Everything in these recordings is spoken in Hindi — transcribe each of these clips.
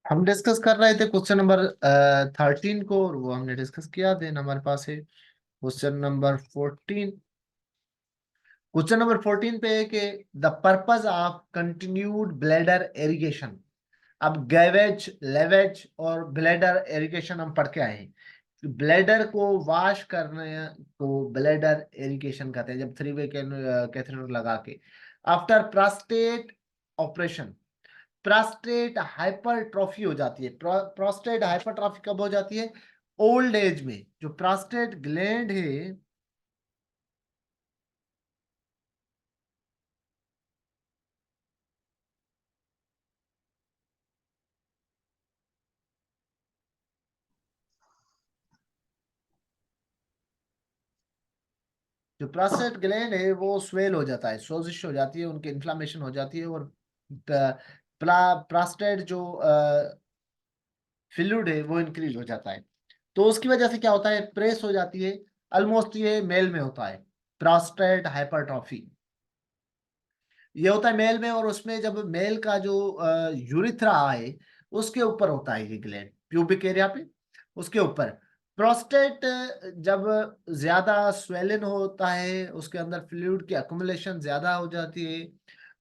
हम डिस्कस कर रहे थे क्वेश्चन नंबर 13 को, और वो हमने डिस्कस किया। देन हमारे पास है क्वेश्चन नंबर 14। क्वेश्चन नंबर 14 पे है कि the purpose of continued bladder irrigation. अब गैवेज, लेवेज और ब्लैडर इरिगेशन हम पढ़ के आए हैं। ब्लैडर को वॉश करने को ब्लैडर इरिगेशन कहते हैं, जब 3 वे कैथेटर लगा के after prostate operation. Prostate hypertrophy हो जाती है। प्रोस्टेट हाइपरट्रॉफी कब हो जाती है? ओल्ड एज में। जो प्रोस्टेट ग्लैंड है, जो प्रोस्टेट ग्लैंड है वो स्वेल हो जाता है, सोजिश हो जाती है, उनकी इन्फ्लामेशन हो जाती है, और प्रोस्टेट जो फ्लूइड है वो इंक्रीज हो जाता है। तो उसकी वजह से क्या होता है? प्रेस हो जाती है। ऑलमोस्ट ये मेल में होता है, प्रोस्टेट हाइपरट्रॉफी ये होता है मेल में। और उसमें जब मेल का जो यूरिथ्रा है उसके ऊपर होता है ये ग्लैंड, प्यूबिक एरिया पे, उसके ऊपर। प्रोस्टेट जब ज्यादा स्वेलन होता है, उसके अंदर फ्लूइड की अकुमुलेशन ज्यादा हो जाती है,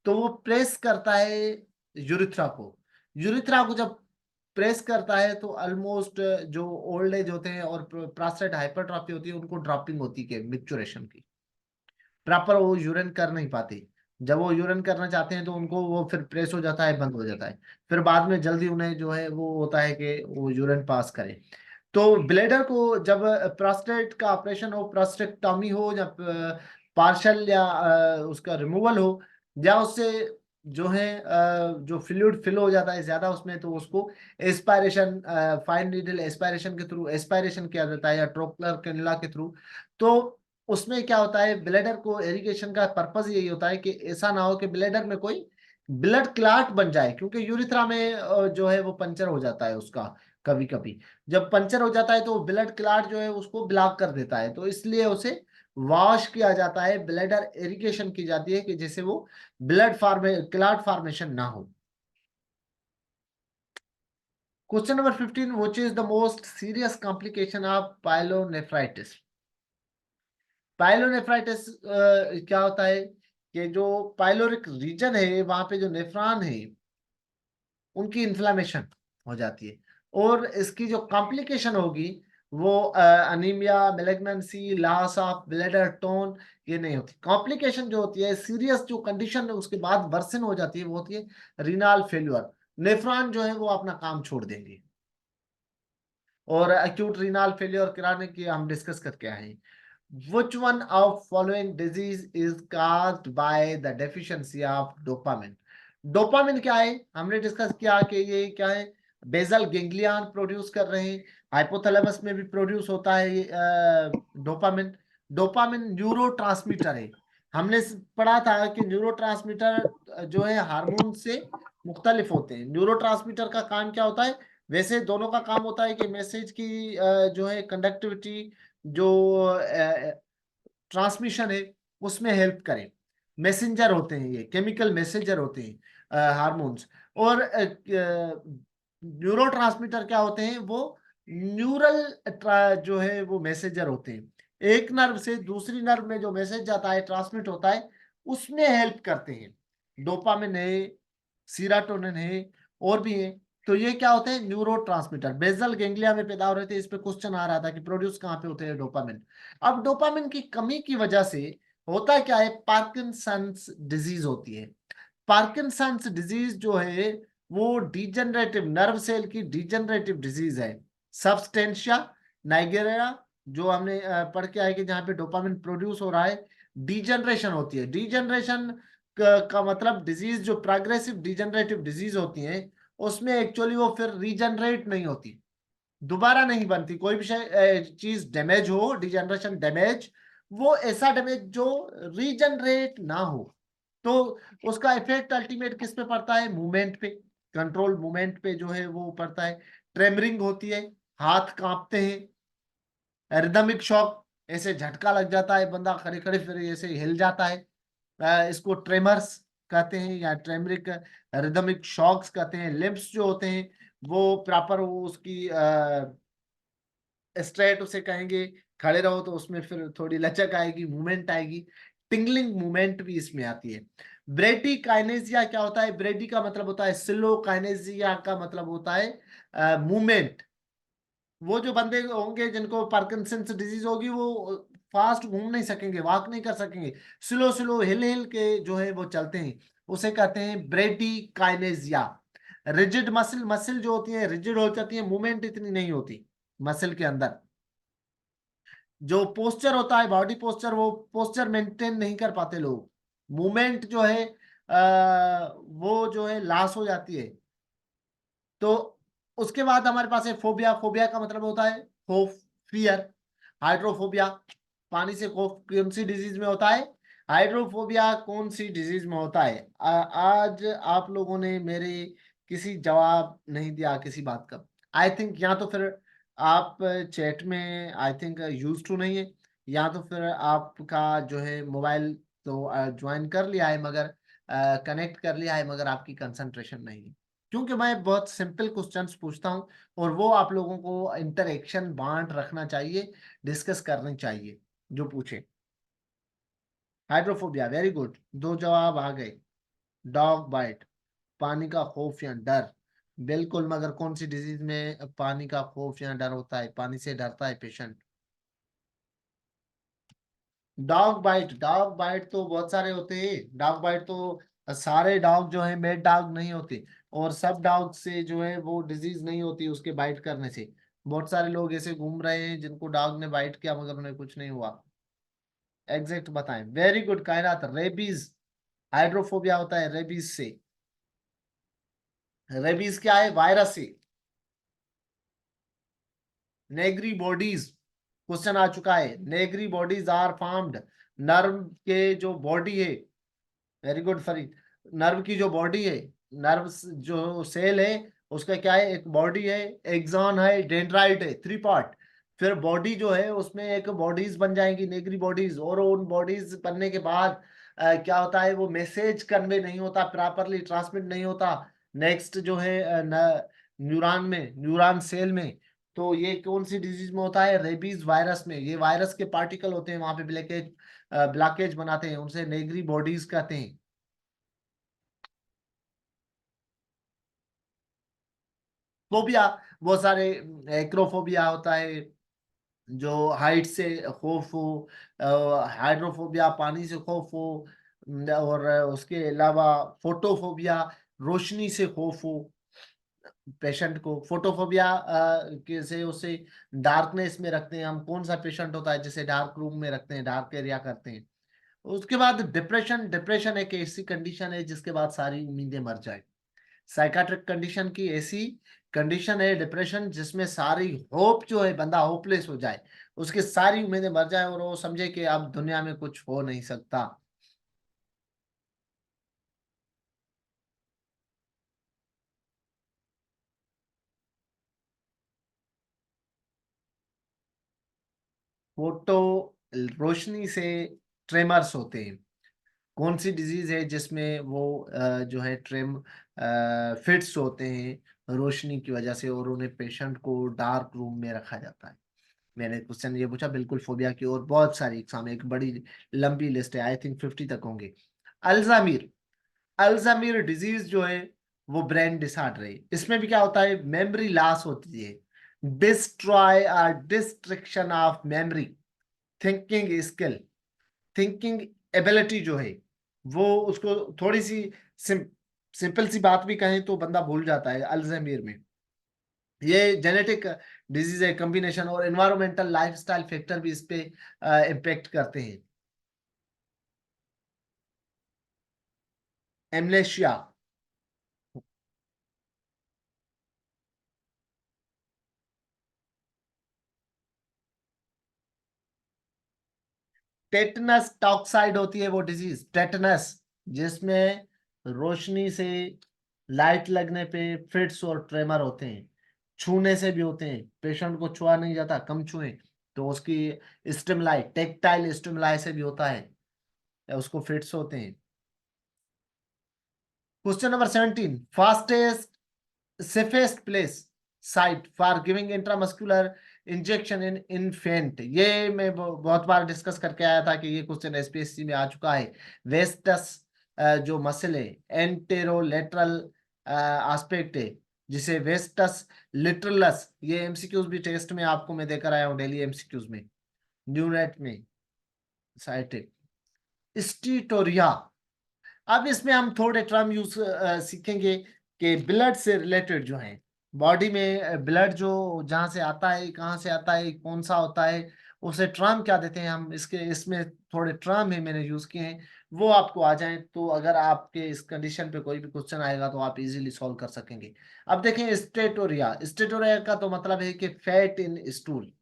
तो वो प्रेस करता है यूरिथ्रा को। यूरिथ्रा को जब प्रेस करता है तो ऑलमोस्ट जो ओल्ड एज होते हैं और प्रोस्टेट हाइपरट्रॉफी होती है, उनको ड्रॉपिंग होती है मिक्चुरेशन की। प्रॉपर वो यूरिन कर नहीं पाते। जब वो यूरिन करना चाहते हैं तो उनको वो फिर प्रेस हो जाता है, बंद हो जाता है। फिर बाद में जल्दी उन्हें जो है वो होता है कि वो यूरिन पास करे। तो ब्लेडर को जब प्रोस्टेट का ऑपरेशन हो, प्रोस्टेक्टॉमी हो, या पार्शल या उसका रिमूवल हो, या उससे जो है जो फ्लूइड फिल हो जाता है ज्यादा उसमें, तो उसको एस्पायरेशन, फाइन नीडल एस्पायरेशन के थ्रू एस्पायरेशन किया जाता है, या ट्रोकुलर कैनुला के थ्रू। तो उसमें क्या होता है, ब्लेडर को इरिगेशन का पर्पस यही होता है कि ऐसा ना हो कि ब्लेडर में कोई ब्लड क्लॉट बन जाए, क्योंकि यूरिथ्रा में जो है वो पंचर हो जाता है उसका। कभी कभी जब पंचर हो जाता है तो ब्लड क्लॉट जो है उसको ब्लॉक कर देता है, तो इसलिए उसे वॉश किया जाता है, ब्लेडर इरिगेशन की जाती है, कि जिससे वो क्लॉट फॉर्मेशन ना हो। Question number 15, which is the most serious complication of pyelonephritis. Pyelonephritis क्या होता है कि जो पाइलोरिक रीजन है वहां पे जो नेफ्रॉन है उनकी इन्फ्लामेशन हो जाती है, और इसकी जो कॉम्प्लिकेशन होगी वो anaemia, malignancy, loss of bladder tone, ये नहीं होती। कॉम्प्लिकेशन जो होती है, सीरियस जो कंडीशन है उसके बाद वर्सन हो जाती है, वो होती है रीनाल फेल्यूर। नेफ्रॉन जो है वो अपना काम छोड़ देंगे। और एक्यूट रीनाल फेल्योर कराने की हम डिस्कस करके आए हैं। Which one of following disease is caused by the deficiency of dopamine? Dopamine क्या है? हमने डिस्कस किया कि ये क्या है, बेसल गेंग्लियन प्रोड्यूस कर रहे हैं। हाइपोथैलेमस में भी प्रोड्यूस होता है ये डोपामिन। डोपामिन न्यूरो ट्रांसमीटर है। हमने पढ़ा था कि न्यूरो ट्रांसमीटर जो है हार्मोन से मुख्तलिफ होते हैं। न्यूरो ट्रांसमीटर का काम क्या होता है? वैसे दोनों का काम होता है कि मैसेज की जो है कंडक्टिविटी, जो ट्रांसमिशन है, उसमें हेल्प करें। मैसेंजर होते हैं, ये केमिकल मैसेंजर होते हैं हार्मोन्स। और न्यूरो ट्रांसमीटर क्या होते हैं? वो न्यूरल जो है वो मैसेंजर होते हैं। एक नर्व से दूसरी नर्व में जो मैसेज जाता है, ट्रांसमिट होता है, उसमें हेल्प करते हैं। डोपामिन है, सीराटोनिन है, और भी है। तो ये क्या होते हैं? Neuro transmitter. बेसल गेंगलिया में पैदा हो रहे थे, इस पे क्वेश्चन आ रहा था कि प्रोड्यूस कहाँ पे होते हैं डोपामिन। अब डोपामिन की कमी की वजह से होता क्या है? पार्किंसंस डिजीज होती है। पार्किंसंस डिजीज जो है वो डिजेनरेटिव, नर्व सेल की डिजेनरेटिव डिजीज है। सब्सटेंशिया नाइगेरिया, जो हमने पढ़ के आए कि जहाँ पे डोपामिन प्रोड्यूस हो रहा है, डिजेनरेशन होती है। डिजेनरेशन का मतलब डिजीज, जो प्रोग्रेसिव डिजेनरेटिव डिजीज होती है उसमें एक्चुअली वो फिर रीजनरेट नहीं होती, दोबारा नहीं बनती। कोई भी चीज डैमेज हो, डिजेनरेशन डैमेज, वो ऐसा डैमेज जो रीजनरेट ना हो। तो उसका इफेक्ट अल्टीमेट किस पे पड़ता है? मूवमेंट पे, कंट्रोल मूवमेंट पे जो है वो पड़ता है। ट्रेमरिंग होती है, हाथ कांपते हैं। रिदमिक शॉक, ऐसे झटका लग जाता है, बंदा खड़े खड़े फिर ऐसे हिल जाता है। इसको ट्रेमर्स कहते हैं, या ट्रेमरिक रिदमिक शॉक्स कहते हैं। लिम्स जो होते हैं वो प्रॉपर वो उसकी स्ट्रेट उसे कहेंगे, खड़े रहो तो उसमें फिर थोड़ी लचक आएगी, मूवमेंट आएगी, टिंगलिंग मूवमेंट भी इसमें आती है। ब्रेडी काइनेसिया क्या होता है? ब्रेडी का मतलब होता है स्लो, काइनेसिया का मतलब होता है मूवमेंट। वो जो बंदे होंगे जिनको पार्किंसंस डिजीज होगी, वो फास्ट घूम नहीं सकेंगे, वॉक नहीं कर सकेंगे, स्लो स्लो हिल हिल के जो है वो चलते हैं, उसे कहते हैं ब्रेडी काइनेसिया। रिजिड मसल, मसल जो होती है रिजिड हो जाती है, मूवमेंट इतनी नहीं होती मसल के अंदर। जो पोस्चर होता है, बॉडी पोस्चर, वो पोस्चर मेंटेन नहीं कर पाते लोग, मूवमेंट जो है वो जो है लॉस हो जाती है। तो उसके बाद हमारे पास है फोबिया। फोबिया का मतलब होता है खौफ, फियर। हाइड्रोफोबिया, पानी से खौफ कौन सी डिजीज में होता है? हाइड्रोफोबिया कौन सी डिजीज में होता है? आज आप लोगों ने मेरे किसी जवाब नहीं दिया किसी बात का। आई थिंक या तो फिर आप चैट में आई थिंक यूज टू नहीं है, या तो फिर आपका जो है मोबाइल तो ज्वाइन कर लिया है मगर कनेक्ट कर लिया है मगर आपकी कंसंट्रेशन नहीं है। क्योंकि मैं बहुत सिंपल क्वेश्चंस पूछता हूं और वो आप लोगों को इंटरेक्शन बांट रखना चाहिए, डिस्कस करनी चाहिए जो पूछे। हाइड्रोफोबिया, वेरी गुड, दो जवाब आ गए। डॉग बाइट, पानी का खौफ या डर, बिल्कुल, मगर कौन सी डिजीज में पानी का खौफ या डर होता है, पानी से डरता है patient? Dog bite, dog bite तो बहुत सारे होते हैं। डॉग बाइट तो सारे डॉग जो है मेड डॉग नहीं होते, और सब डॉग से जो है वो डिजीज नहीं होती उसके बाइट करने से। बहुत सारे लोग ऐसे घूम रहे हैं जिनको डॉग ने बाइट किया मगर उन्हें कुछ नहीं हुआ। एग्जैक्ट बताएं। वेरी गुड कायनात, रेबीज। हाइड्रोफोबिया होता है रेबीज से। रेबीज क्या है? वायरस से। नेग्री बॉडीज, क्वेश्चन आ चुका है। Negri bodies are formed, nerve के जो बॉडी है, वेरी गुड फरीद, नर्व की जो बॉडी है, नर्व जो सेल है उसका क्या है? एक बॉडी है, एक्सॉन है, डेंड्राइट है, थ्री पार्ट। फिर बॉडी जो है उसमें एक बॉडीज बन जाएंगी, नेगरी बॉडीज, और उन बॉडीज बनने के बाद क्या होता है? वो मैसेज कन्वे नहीं होता, प्रॉपरली ट्रांसमिट नहीं होता नेक्स्ट जो है न्यूरॉन में, न्यूरॉन सेल में। तो ये कौन सी डिजीज में होता है? रेबीज वायरस में। ये वायरस के पार्टिकल होते हैं वहां पे, ब्लैकेज ब्लॉकेज बनाते हैं, उनसे नेगरी बॉडीज कहते हैं। फोबिया बहुत सारे, एक्रोफोबिया होता है जो हाइट से खौफ हो, हाइड्रोफोबिया पानी से खौफ हो, और उसके अलावा फोटोफोबिया रोशनी से खौफ हो पेशेंट को। फोटोफोबिया के से उसे डार्कनेस में रखते हैं हम। कौन सा पेशेंट होता है जिसे डार्क रूम में रखते हैं, डार्क एरिया करते हैं? उसके बाद डिप्रेशन। डिप्रेशन एक ऐसी कंडीशन है जिसके बाद सारी उम्मीदें मर जाए। साइकाट्रिक कंडीशन की ऐसी कंडीशन है डिप्रेशन जिसमें सारी होप जो है, बंदा होपलेस हो जाए, उसकी सारी उम्मीदें मर जाए और वो समझे कि अब दुनिया में कुछ हो नहीं सकता। फोटो रोशनी से ट्रेमर्स होते हैं। कौन सी डिजीज है जिसमें वो जो है ट्रेम फिट्स होते हैं रोशनी की वजह से, और उन्हें पेशेंट को डार्क रूम में रखा जाता है? मैंने क्वेश्चन ये पूछा बिल्कुल फोबिया की, और बहुत सारी एग्जाम, एक बड़ी लंबी लिस्ट है, आई थिंक 50 तक होंगे। अल्जामिर, अल्जामिर डिजीज जो है वो ब्रेन डिसऑर्डर है। इसमें भी क्या होता है? मेमोरी लॉस होती है, डिस्ट्रॉय और destruction of memory, thinking skill, thinking ability जो है वो, उसको थोड़ी सी सिंपल सी बात भी कहें तो बंदा भूल जाता है अल्जाइमर में। ये जेनेटिक डिजीज है कॉम्बिनेशन, और एनवायरमेंटल लाइफस्टाइल फैक्टर भी इस पे इम्पेक्ट करते हैं। एमनेशिया, टेटनस टॉक्साइड होती है वो डिजीज, टेटनस, जिसमें रोशनी से, लाइट लगने पे फिट्स और ट्रेमर होते हैं। छूने से भी होते हैं, पेशेंट को छुआ नहीं जाता, कम छुए तो उसकी स्टिमुलाई, टेक्टाइल स्टिमुलाई से भी होता है, या उसको फिट्स होते हैं। Question number 17, fastest safest place site for giving intramuscular injection in infant, ये मैं बहुत बार डिस्कस करके आया था कि ये क्वेश्चन एसपीएससी में आ चुका है। वेस्टस जो मसल है, एंटेरोलेटरल एस्पेक्ट है, जिसे वेस्टस लिटरलस, ये एमसीक्यूज भी टेस्ट में आपको मैं देकर आया हूँ डेली एमसीक्यूज में, न्यूनेट में साइटेड। स्टीटोरिया, अब इसमें हम थोड़े टर्म यूज सीखेंगे कि ब्लड से रिलेटेड जो है, बॉडी में ब्लड जो जहां से आता है, कहाँ से आता है, कौन सा होता है, उसे टर्म क्या देते हैं हम, इसके इसमें थोड़े टर्म है मैंने यूज किए हैं, वो आपको आ जाए तो अगर आपके इस कंडीशन पे कोई भी क्वेश्चन आएगा तो आप इजीली सॉल्व कर सकेंगे। अब देखें स्टेटोरिया, स्टेटोरिया का तो मतलब है कि फैट इन स्टूल।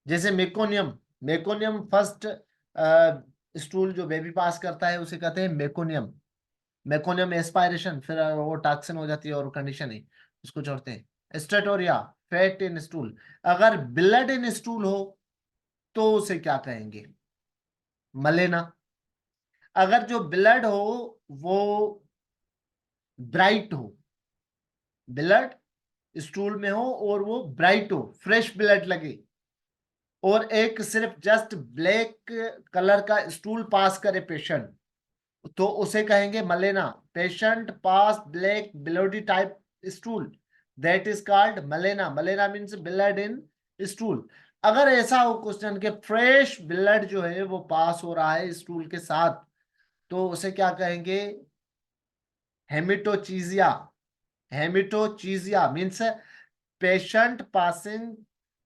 जैसे मेकोनियम, मेकोनियम फर्स्ट स्टूल जो बेबी पास करता है उसे कहते हैं मेकोनियम। मेकोनियम एस्पायरेशन, फिर वो टॉक्सिन हो जाती है और कंडीशन है, उसको छोड़ते हैं। स्टेटोरिया, फैट इन स्टूल। अगर ब्लड इन स्टूल हो तो उसे क्या कहेंगे, मलेना। अगर जो ब्लड हो वो ब्राइट हो, ब्लड स्टूल में हो और वो ब्राइट हो, फ्रेश ब्लड लगे, और एक सिर्फ जस्ट ब्लैक कलर का स्टूल पास करे पेशेंट, तो उसे कहेंगे melaena. Patient pass black bloody type stool, that is called melaena. Melaena means blood in stool. अगर ऐसा हो क्वेश्चन के फ्रेश ब्लड जो है वो पास हो रहा है स्टूल के साथ, तो उसे क्या कहेंगे, haematochezia. Haematochezia means patient passing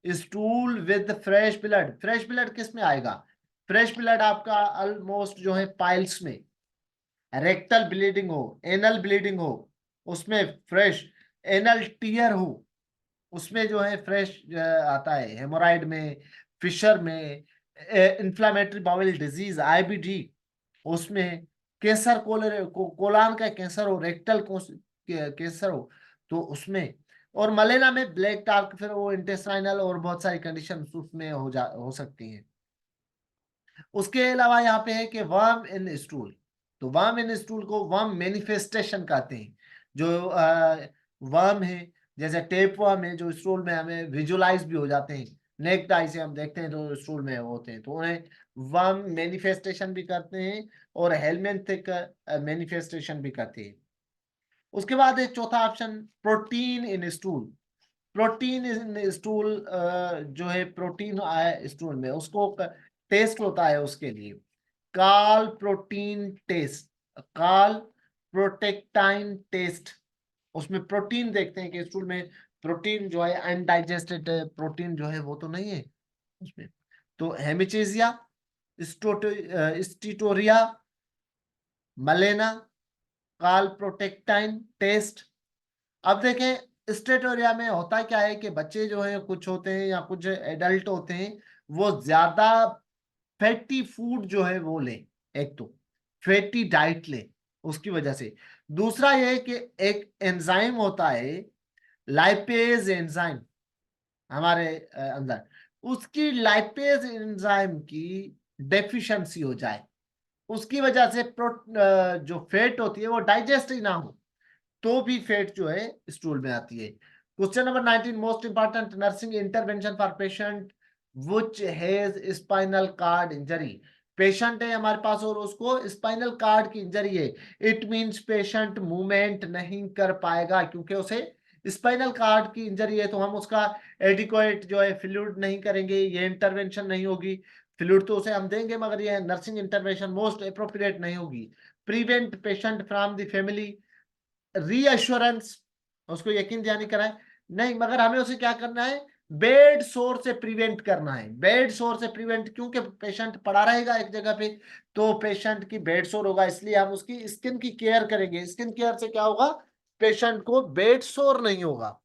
stool with fresh blood. Fresh blood किस में आएगा, फ्रेश ब्लड आपका ऑलमोस्ट जो है पाइल्स में, रेक्टल ब्लीडिंग हो, एनल ब्लीडिंग हो, उसमें फ्रेश, एनल टीयर हो, उसमें जो है फ्रेश आता है, हेमोराइड में, फिशर में, इंफ्लामेटरी बाउल डिजीज आईबीडी, उसमें कैंसर, कोलान का कैंसर हो, रेक्टल कैंसर हो तो उसमें, और मलेना में ब्लैक डार्क, फिर वो इंटेस्टाइनल और बहुत सारी कंडीशन उसमें हो सकती हैं। उसके अलावा यहाँ पे है कि वर्म इन स्टूल, तो वर्म इन स्टूल को वर्म मैनिफेस्टेशन कहते हैं। जो वर्म है, जैसे टेप वर्म है, जो स्टूल में हमें विजुलाइज भी हो जाते हैं, नेक्ड आई से हम देखते हैं तो स्टूल में होते हैं, तो उन्हें वर्म मैनिफेस्टेशन भी करते हैं और हेलमेंथिक मैनिफेस्टेशन भी करते हैं। उसके बाद एक चौथा ऑप्शन, प्रोटीन इन स्टूल। प्रोटीन इन स्टूल, जो है प्रोटीन आया स्टूल में, उसको टेस्ट होता है उसके लिए, काल प्रोटीन टेस्ट, काल प्रोटेक्टाइन टेस्ट। उसमें प्रोटीन देखते हैं कि स्टूल में प्रोटीन जो है अनडाइजेस्टेड प्रोटीन जो है वो तो नहीं है उसमें। तो हेमिचेजिया, स्टीटोरिया, मलेना, काल प्रोटेक्टाइन टेस्ट। अब देखें स्टेटोरिया में होता क्या है कि बच्चे जो है कुछ होते हैं या कुछ एडल्ट होते हैं, वो ज्यादा फैटी फूड जो है वो ले, एक तो फैटी डाइट ले उसकी वजह से। दूसरा ये कि एक एंजाइम होता है, लाइपेज एंजाइम हमारे अंदर, उसकी लाइपेज एंजाइम की डेफिशिएंसी हो जाए, उसकी वजह से जो फैट होती है वो डाइजेस्ट ही ना हो, तो भी फैट जो है स्टूल में आती है। Question number 19, most important nursing intervention for patient which has spinal cord injury. Patient है हमारे पास और उसको स्पाइनल कार्ड की इंजरी है, इट मींस पेशेंट मूवमेंट नहीं कर पाएगा, क्योंकि उसे स्पाइनल कार्ड की इंजरी है, तो हम उसका एडिक्वेट जो है फ्लूइड नहीं करेंगे, ये इंटरवेंशन नहीं होगी। फ्लूइड तो उसे हम देंगे मगर ये नर्सिंग इंटरवेंशन मोस्ट अप्रोप्रिएट नहीं होगी। Prevent patient from the family reassurance, उसको यकीन दहानी कराए नहीं, मगर हमें उसे क्या करना है, बेड सोर से प्रिवेंट करना है। बेड सोर से प्रिवेंट, क्योंकि पेशेंट पड़ा रहेगा एक जगह पे तो पेशेंट की बेड सोर होगा, इसलिए हम उसकी स्किन की केयर करेंगे। स्किन केयर से क्या होगा, पेशेंट को बेड सोर नहीं होगा।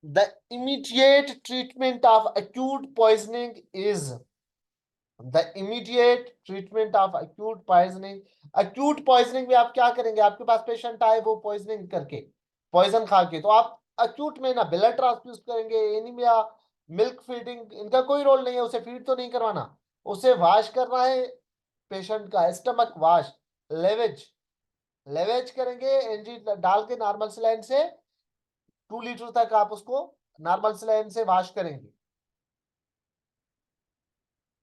The immediate treatment of acute poisoning is, the immediate treatment of acute poisoning, acute poisoning में आप क्या करेंगे, आपके पास पेशेंट आए वो पॉइजनिंग करके, पॉइजन खा के, तो आप acute में ना ब्लड ट्रांसफ्यूज करेंगे, एनीमिया, मिल्क फीडिंग, इनका कोई रोल नहीं है, उसे फीड तो नहीं करवाना, उसे वॉश करना है पेशेंट का स्टमक वॉश, लेवेज, लेवेज करेंगे एनजी डाल के नॉर्मल सलाइन से 2 लीटर तक आप उसको नॉर्मल सलाइन से वॉश करेंगे।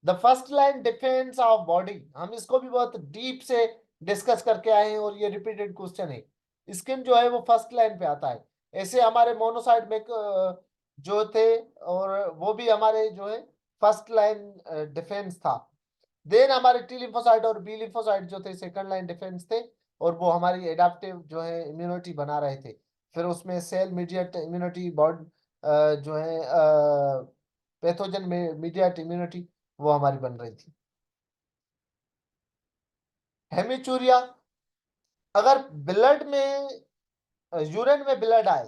The first line defence of body, हम इसको भी बहुत डीप से डिस्कस करके आए हैं और ये रिपीटेड क्वेश्चन है। स्किन जो है वो फर्स्ट लाइन पे आता है। ऐसे हमारे मोनोसाइट में जो थे और वो भी हमारे जो है फर्स्ट लाइन डिफेंस था। देन हमारे टी लिम्फोसाइट और बी लिम्फोसाइट जो थे सेकंड लाइन डिफेंस थे और वो हमारी एडाप्टिव जो है इम्यूनिटी बना रहे थे। फिर उसमें सेल मीडिएट इम्यूनिटी, बॉडी जो है पैथोजन में मीडिएट इम्यूनिटी वो हमारी बन रही थी। हेमिचूरिया, अगर ब्लड में यूरिन में ब्लड आए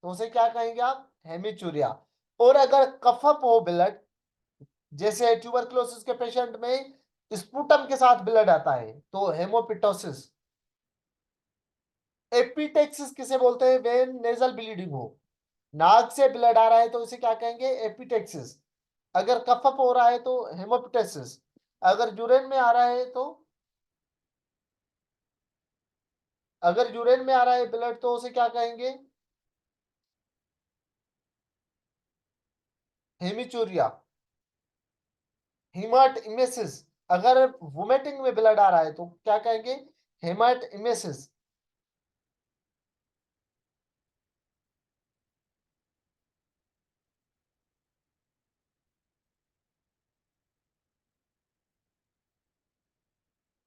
तो उसे क्या कहेंगे आप? हेमिचूरिया। और अगर कफअप हो ब्लड, जैसे ट्यूबरकुलोसिस के पेशेंट में स्पुटम के साथ ब्लड आता है तो हेमोपिटोसिस। एपिटेक्सिस किसे बोलते हैं? वेन नेजल ब्लीडिंग हो, नाक से ब्लड आ रहा है तो इसे क्या कहेंगे? एपिटेक्सिस। अगर कफअप हो रहा है तो हेमोपिटेसिस। अगर यूरिन में आ रहा है तो, अगर यूरिन में आ रहा है ब्लड तो उसे क्या कहेंगे? हेमिचूरिया। हेमाट इमेसिस, अगर वोमिटिंग में ब्लड आ रहा है तो क्या कहेंगे? Haematemesis.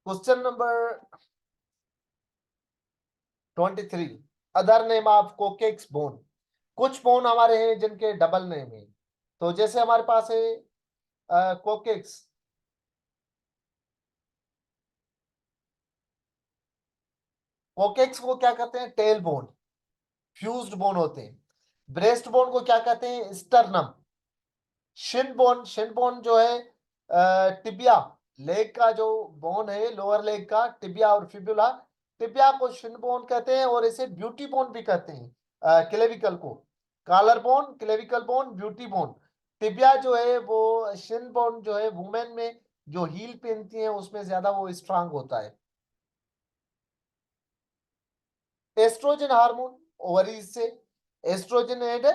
Question number 23, other name of coccyx bone. कुछ बोन हमारे हैं जिनके डबल नेम है। तो जैसे हमारे पास है कोकेक्स, कोकेक्स को क्या कहते हैं? टेल बोन, फ्यूज्ड बोन होते हैं। ब्रेस्ट बोन को क्या कहते हैं? Sternum. Shin bone, Shin bone जो है टिबिया, लेग का जो बोन है लोअर लेग का, टिबिया और फिबुला, टिबिया को शिन बोन कहते हैं और इसे ब्यूटी बोन भी कहते हैं। क्लेविकल को collar bone, clavicle bone, beauty bone. Tibia जो है वो शिन बोन जो है वुमेन में जो हील पहनती है उसमें ज्यादा वो स्ट्रांग होता है। एस्ट्रोजन हार्मोन ओवरीज से, oestrogen and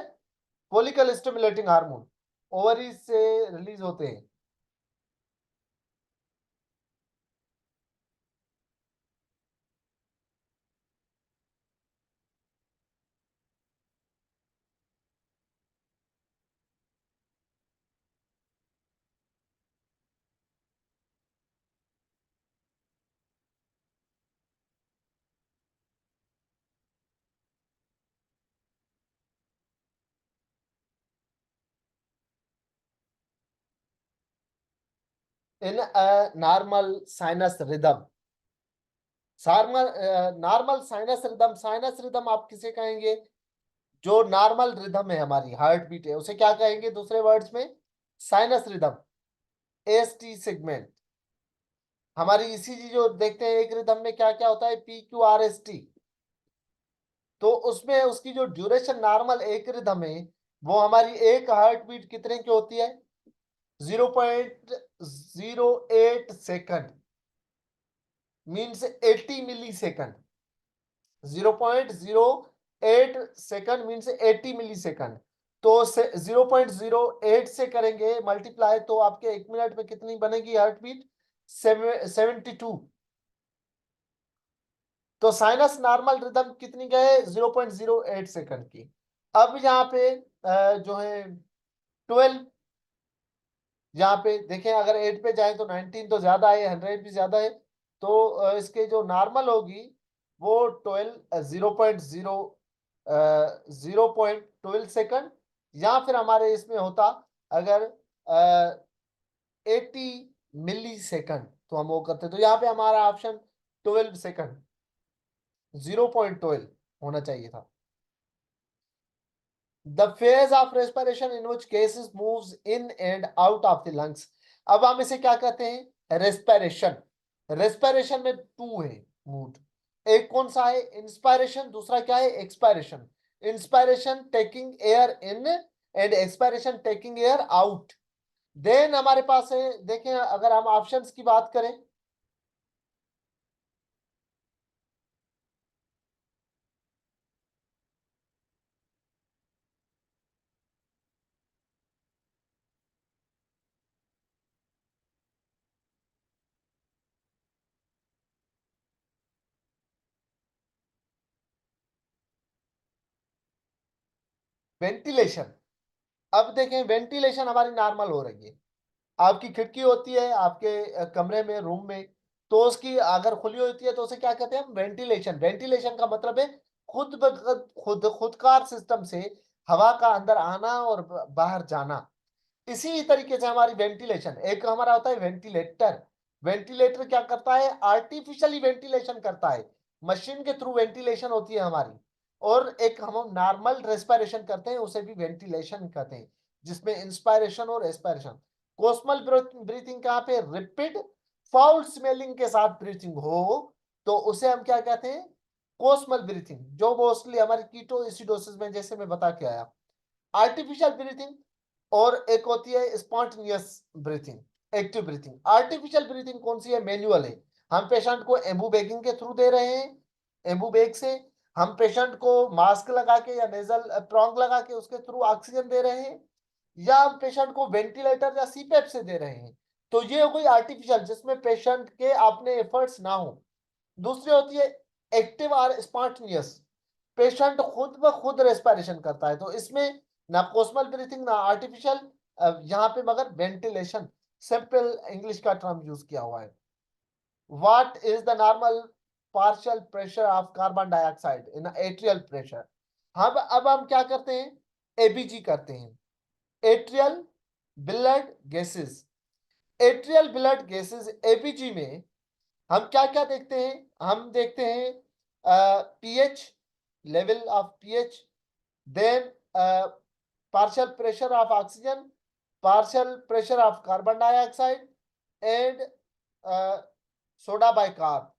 follicle stimulating hormone ovaries से रिलीज होते हैं। In normal sinus rhythm, normal sinus rhythm, sinus rhythm आप किसे कहेंगे? जो नॉर्मल रिदम है हमारी हार्ट बीट है उसे क्या कहेंगे दूसरे वर्ड्स में? Sinus rhythm. S T segment, हमारी ईसीजी जो देखते हैं एक रिदम में क्या क्या होता है? P Q R S T. तो उसमें उसकी जो ड्यूरेशन नॉर्मल एक रिदम है वो हमारी एक हार्ट बीट कितने की होती है? 0.08 सेकंड, मीन्स 80 मिली सेकंड। 0.08 सेकंड मीन्स 80 मिली सेकंड। तो 0.08 से करेंगे मल्टीप्लाई तो आपके एक मिनट में कितनी बनेगी हार्ट बीट? 72। तो साइनस नॉर्मल रिदम कितनी गए? 0.08 सेकंड की। अब यहाँ पे जो है 12, यहाँ पे देखें अगर 8 पे जाए तो 19 तो ज्यादा है, 100 भी ज्यादा है। तो इसके जो नॉर्मल होगी वो 12 0.12 सेकंड, या फिर हमारे इसमें होता अगर 80 मिली सेकंड तो हम वो करते। तो यहाँ पे हमारा ऑप्शन 12 सेकंड, 0.12 होना चाहिए था। The phase of respiration in which gases moves in and out of the lungs. अब हम इसे क्या कहते हैं? रेस्पिरेशन। रेस्पिरेशन में टू है मूड, एक कौन सा है? इंस्पायरेशन, दूसरा क्या है? Expiration. Inspiration taking air in and expiration taking air out. Then हमारे पास है, देखें अगर हम ऑप्शंस की बात करें वेंटिलेशन। अब देखें वेंटिलेशन हमारी नॉर्मल हो रही है। आपकी खिड़की होती है आपके कमरे में, रूम में, तो उसकी अगर खुली होती है तो उसे क्या कहते हैं हम? वेंटिलेशन। वेंटिलेशन का मतलब है खुद ब खुदकार सिस्टम से हवा का अंदर आना और बाहर जाना। इसी तरीके से हमारी वेंटिलेशन, एक हमारा होता है वेंटिलेटर। वेंटिलेटर क्या करता है? आर्टिफिशियली वेंटिलेशन करता है, मशीन के थ्रू वेंटिलेशन होती है हमारी। और एक हम नॉर्मल रेस्पिरेशन करते हैं, उसे भी वेंटिलेशन कहते हैं, जिसमें इंस्पायरेशन और एक्सपायरेशन। कोस्मल ब्रीथिंग कहाँ पे? रिपिड फाउल स्मेलिंग के साथ ब्रीथिंग हो तो उसे हम क्या कहते हैं? कोस्मल ब्रीथिंग, जो मोस्टली हमारी कीटो एसिडोसिस में जैसे मैं बता के आया। आर्टिफिशियल ब्रीथिंग और एक होती है spontaneous breathing, active breathing. Artificial breathing कौन सी है? मैन्युअल है। हम पेशेंट को एम्बूबेगिंग के थ्रू दे रहे हैं, एम्बूबेग से हम पेशेंट को मास्क लगा के या नेजल प्रोंग लगा के उसके थ्रू ऑक्सीजन दे रहे हैं, या हम पेशेंट को वेंटिलेटर या सीपैप से दे रहे हैं। तो ये हो गई आर्टिफिशियल, जिसमें पेशेंट के अपने एफर्ट्स ना हो। दूसरी होती है एक्टिव और स्पॉन्टेनियस, पेशेंट खुद ब खुद रेस्पिरेशन करता है, तो इसमें ना कोस्मल ब्रीथिंग ना आर्टिफिशियल, यहाँ पे मगर वेंटिलेशन, सिंपल इंग्लिश का टर्म यूज किया हुआ है। What is the normal partial pressure of carbon dioxide in atrial pressure? हम अब हम क्या करते हैं? एबीजी करते हैं, atrial blood gases. Atrial blood gases ABG में हम क्या क्या देखते हैं? हम देखते हैं pH, level of pH, then partial pressure of oxygen, partial pressure of carbon dioxide and soda bicarb.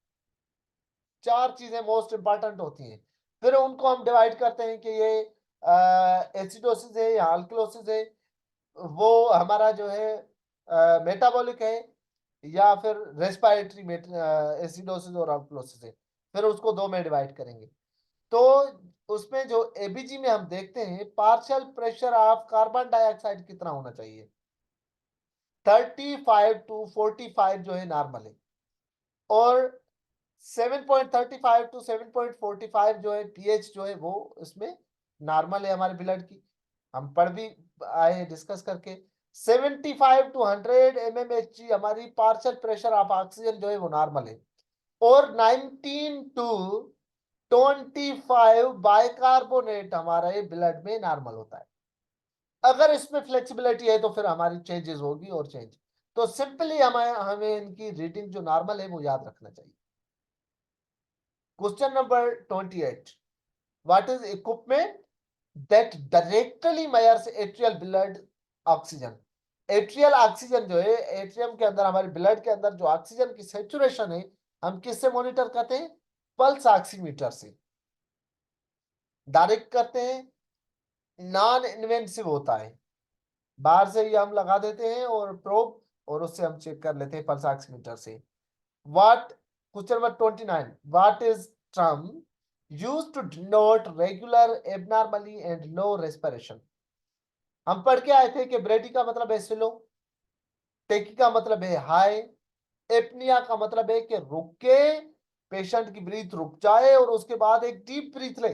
चार चीजें मोस्ट इंपॉर्टेंट होती हैं। फिर उनको हम डिवाइड करते हैं कि ये एसिडोसिस है या अल्कलोसिस है, वो हमारा जो है मेटाबॉलिक है या फिर रेस्पिरेटरी एसिडोसिस और अल्कलोसिस है। फिर उसको दो में डिवाइड करेंगे। तो उसमें जो एबीजी में हम देखते हैं partial pressure of carbon dioxide कितना होना चाहिए? 35 to 45 जो है नॉर्मल है, और 7.35 to 7.45 जो है पीएच जो है वो इसमें नॉर्मल है हमारे ब्लड की। हम पढ़ भी आए डिस्कस करके। 75 to 100 mmHg हमारी पार्शियल प्रेशर ऑफ ऑक्सीजन जो है वो नॉर्मल है, और 19 to 25 बाइकार्बोनेट हमारे ब्लड में नॉर्मल होता है। अगर इसमें फ्लेक्सिबिलिटी है तो फिर हमारी चेंजेस होगी और चेंज। तो सिंपली हमें हमें इनकी रीडिंग जो नॉर्मल है वो याद रखना चाहिए। Question number 28, what is equipment that directly measures atrial blood oxygen? Atrial oxygen जो है, एट्रियम के अंदर हमारे ब्लड के अंदर जो ऑक्सीजन की सेचुरेशन है, हम किससे मॉनिटर करते हैं? पल्स ऑक्सीमीटर से डायरेक्ट करते हैं। नॉन इन्वेंसिव होता है, बाहर से ही हम लगा देते हैं और प्रोब, और उससे हम चेक कर लेते हैं पल्स ऑक्सीमीटर से। What, question number 29, what is term used to denote regular abnormally and low respiration? हम पढ़ के आए थे कि ब्रेडी का मतलब है स्लो, टेकी का मतलब है हाई, एपनिया का मतलब है कि रुक के पेशेंट की ब्रीथ रुक जाए और उसके बाद एक डीप ब्रीथ ले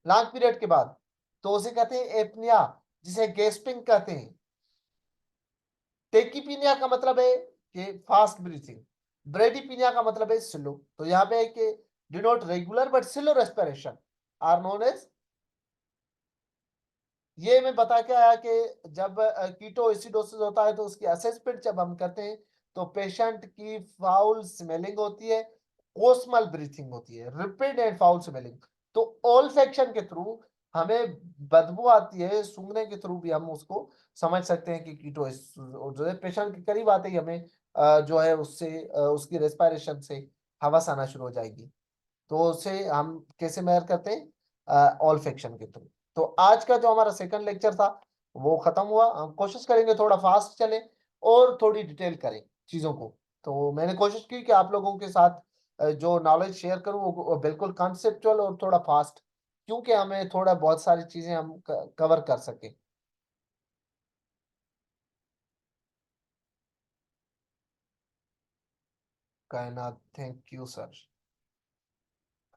लॉन्ग पीरियड के बाद, तो उसे कहते हैं एपनिया, जिसे गेस्पिंग कहते हैं। टेकीपीनिया का मतलब है कि फास्ट ब्रीथिंग, ब्रेडीपीनिया का मतलब है स्लो। तो यहाँ पे है कि denote regular but slow respiration are known as. ये मैं बता के आया कि जब कीटो एसिडोसिस होता है तो उसकी असेसमेंट जब हम करते हैं तो पेशेंट की फाउल स्मेलिंग होती है, ओस्मल ब्रीथिंग होती है, रिपिड एंड फाउल स्मेलिंग। तो ओल्फैक्शन के थ्रू हमें बदबू आती है, सूंघने के थ्रू भी हम उसको समझ सकते हैं कि कीटो जो है पेशेंट के करीब आते ही हमें जो है उससे उसकी रेस्पिरेशन से हवास आना शुरू हो जाएगी। तो उसे हम कैसे मेजर करते हैं? ऑल्फैक्शन के थ्रू। तो आज का जो हमारा सेकंड लेक्चर था वो खत्म हुआ। हम कोशिश करेंगे थोड़ा फास्ट चले और थोड़ी डिटेल करें चीजों को। तो मैंने कोशिश की कि आप लोगों के साथ जो नॉलेज शेयर करूं वो बिल्कुल कॉन्सेप्चुअल और थोड़ा फास्ट, क्योंकि हमें थोड़ा बहुत सारी चीजें हम कवर कर सकें। कायनात, थैंक यू सर।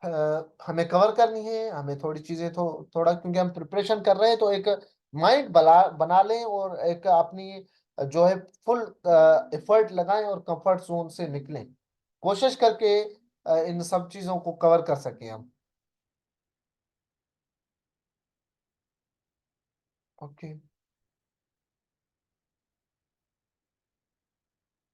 हमें कवर करनी है, हमें थोड़ी चीजें थोड़ा, क्योंकि हम प्रिपरेशन कर रहे हैं, तो एक माइंड बना लें और एक अपनी जो है फुल एफर्ट लगाएं और कंफर्ट जोन से निकलें, कोशिश करके इन सब चीजों को कवर कर सकें हम। ओके।